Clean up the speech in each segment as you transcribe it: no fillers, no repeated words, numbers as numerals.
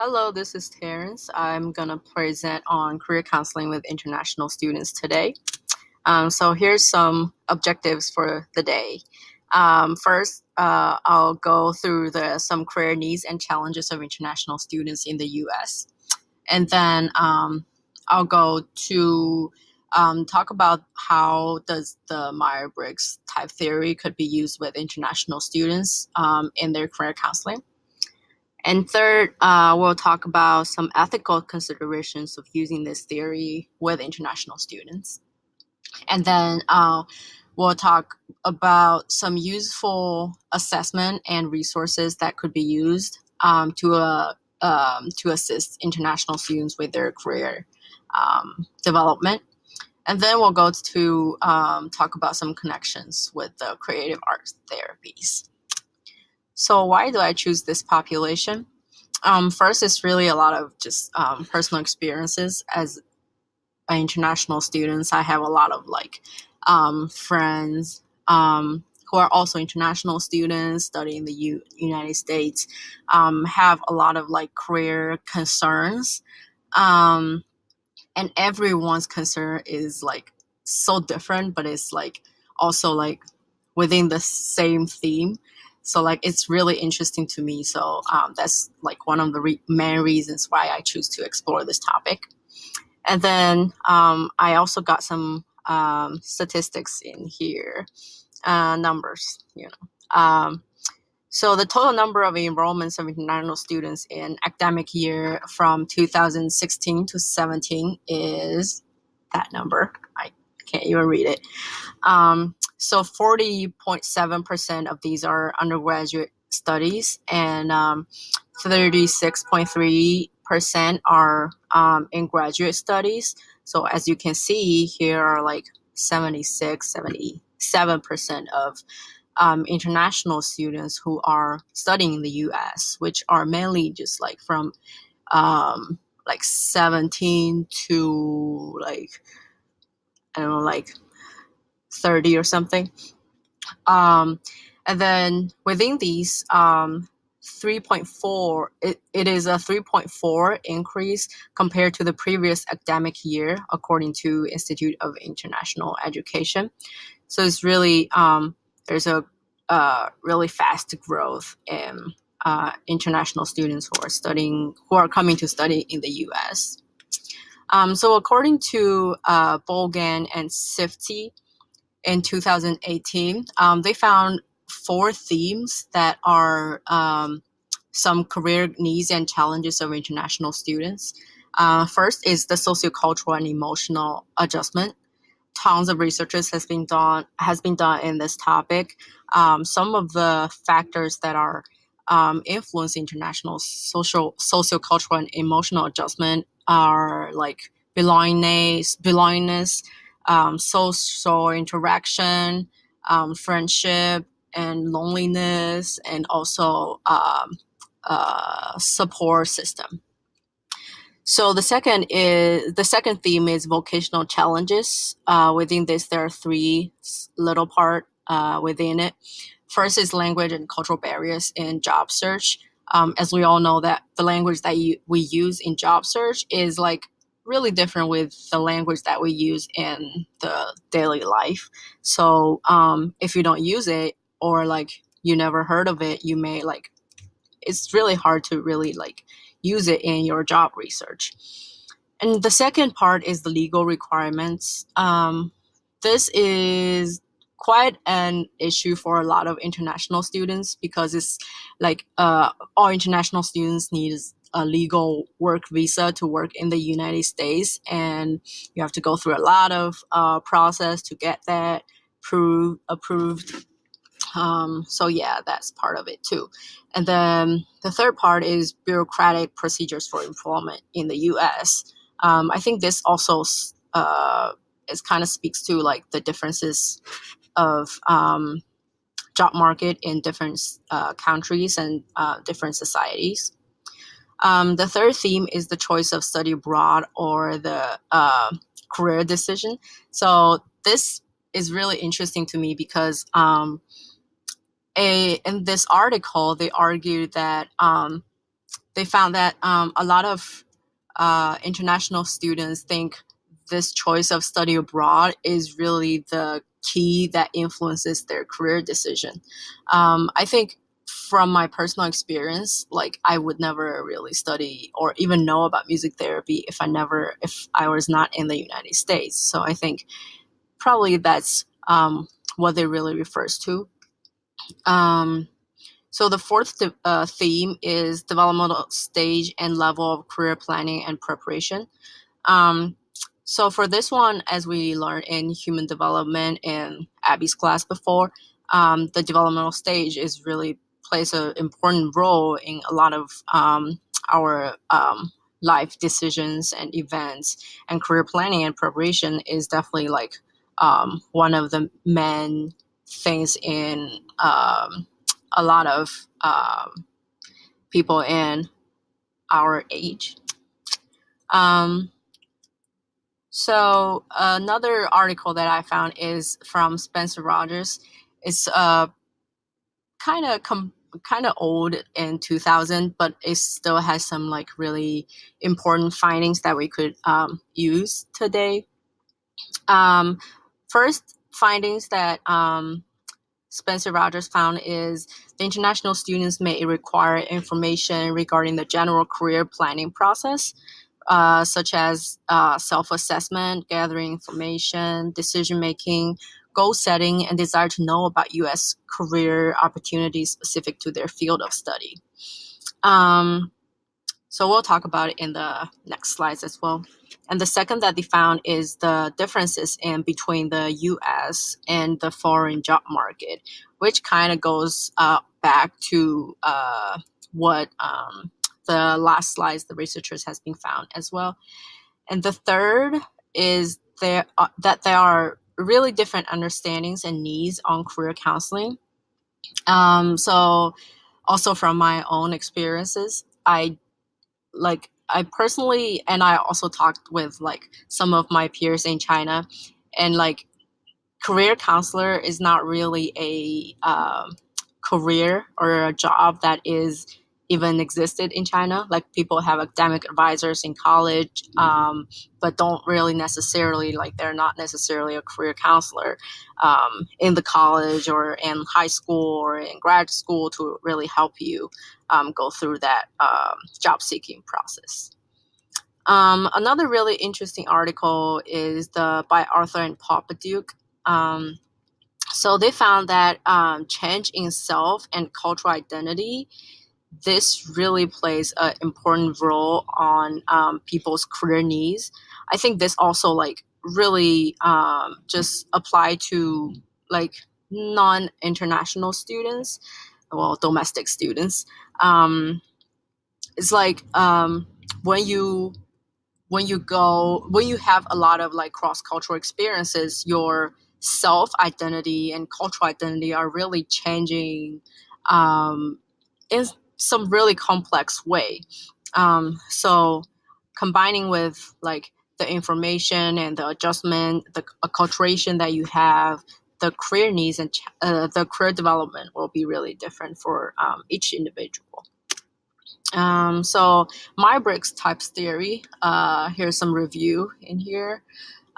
Hello, this is Terrence. I'm going to present on career counseling with international students today. So here's some objectives for the day. First, I'll go through some career needs and challenges of international students in the U.S. And then I'll go to talk about how does the Myers-Briggs type theory could be used with international students in their career counseling. And third, we'll talk about some ethical considerations of using this theory with international students. And then we'll talk about some useful assessment and resources that could be used to assist international students with their career development. And then we'll go to talk about some connections with the creative arts therapies. So why do I choose this population? First, it's really a lot of just personal experiences as international students. I have a lot of friends who are also international students studying in the United States, have a lot of career concerns, and everyone's concern is so different, but it's also within the same theme. So it's really interesting to me. So that's one of the main reasons why I choose to explore this topic. And then I also got some statistics in here, numbers. So the total number of enrollments of international students in academic year from 2016 to 17 is that number. I can't even read it. So 40.7% of these are undergraduate studies, and 36.3% are in graduate studies. So as you can see, here are 77% of international students who are studying in the U.S., which are mainly just from 17 to I don't know 30 or something. And then within these 3.4, it is a 3.4 increase compared to the previous academic year, according to Institute of International Education. So it's really there's a really fast growth in international students who are coming to study in the U.S. So according to Bolgan and Sifty in 2018, they found 4 themes that are some career needs and challenges of international students. First is the sociocultural and emotional adjustment. Tons of researches has been done in this topic. Some of the factors that are influence international sociocultural and emotional adjustment are belongingness, social interaction, friendship, and loneliness, and also support system. So the second theme is vocational challenges. Within this, there are 3 little part within it. First is language and cultural barriers in job search. As we all know, that the language that we use in job search is really different with the language that we use in the daily life. So if you don't use it, or you never heard of it, you may it's really hard to really use it in your job research. And the second part is the legal requirements. This is quite an issue for a lot of international students, because it's all international students need a legal work visa to work in the United States, and you have to go through a lot of process to get that approved. So yeah, that's part of it too. And then the third part is bureaucratic procedures for employment in the U.S. I think this also it kind of speaks to the differences of job market in different countries and different societies. The third theme is the choice of study abroad or the career decision. So this is really interesting to me because in this article, they argued that they found that a lot of international students think this choice of study abroad is really the key that influences their career decision. I think from my personal experience, like I would never really study or even know about music therapy if I was not in the United States. So I think probably that's what it really refers to. Um, so the fourth theme is developmental stage and level of career planning and preparation. Um, so for this one, as we learned in human development in Abby's class before, the developmental stage is really plays an important role in a lot of our life decisions and events. And career planning and preparation is definitely like one of the main things in a lot of people in our age. Um, so another article that I found is from Spencer Rogers. It's kind of kind of old in 2000, but it still has some like really important findings that we could use today. Um, first findings that Spencer Rogers found is the international students may require information regarding the general career planning process, such as self-assessment, gathering information, decision-making, goal setting, and desire to know about U.S. career opportunities specific to their field of study. So we'll talk about it in the next slides as well. And the second that they found is the differences in between the U.S. and the foreign job market, which kind of goes back to what the last slides the researchers has been found as well. And the third is that there are really different understandings and needs on career counseling. So also from my own experiences, I personally, and I also talked with like some of my peers in China, and like career counselor is not really a career or a job that is even existed in China. Like people have academic advisors in college, but don't really necessarily like they're not necessarily a career counselor in the college or in high school or in grad school to really help you go through that job seeking process. Another really interesting article is by Arthur and Paul Paduch. So they found that change in self and cultural identity, this really plays an important role on people's career needs. I think this also like really just apply to like non-international students, well, domestic students. It's like when you when you have a lot of like cross-cultural experiences, your self identity and cultural identity are really changing in some really complex way. So combining with like the information and the adjustment, the acculturation that you have, the career needs and the career development will be really different for each individual. So Myers-Briggs types theory, here's some review in here.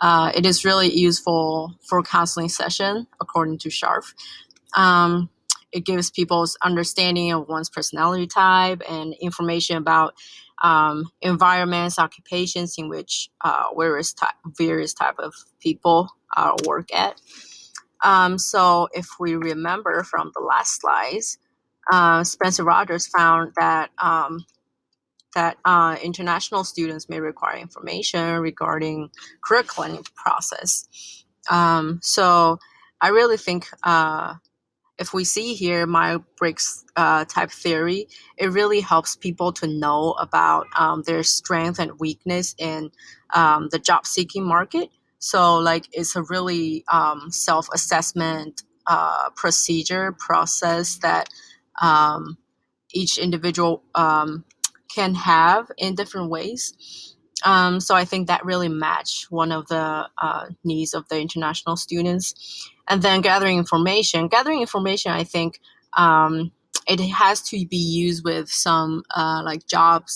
It is really useful for counseling session, according to Scharf. It gives people's understanding of one's personality type and information about environments, occupations in which various type of people work at. So if we remember from the last slides, Spencer Rogers found that international students may require information regarding career planning process. So I really think if we see here Myers-Briggs type theory, it really helps people to know about their strength and weakness in the job seeking market. So like it's a really self-assessment process that each individual can have in different ways. So I think that really match one of the needs of the international students. And then gathering information, I think it has to be used with some like jobs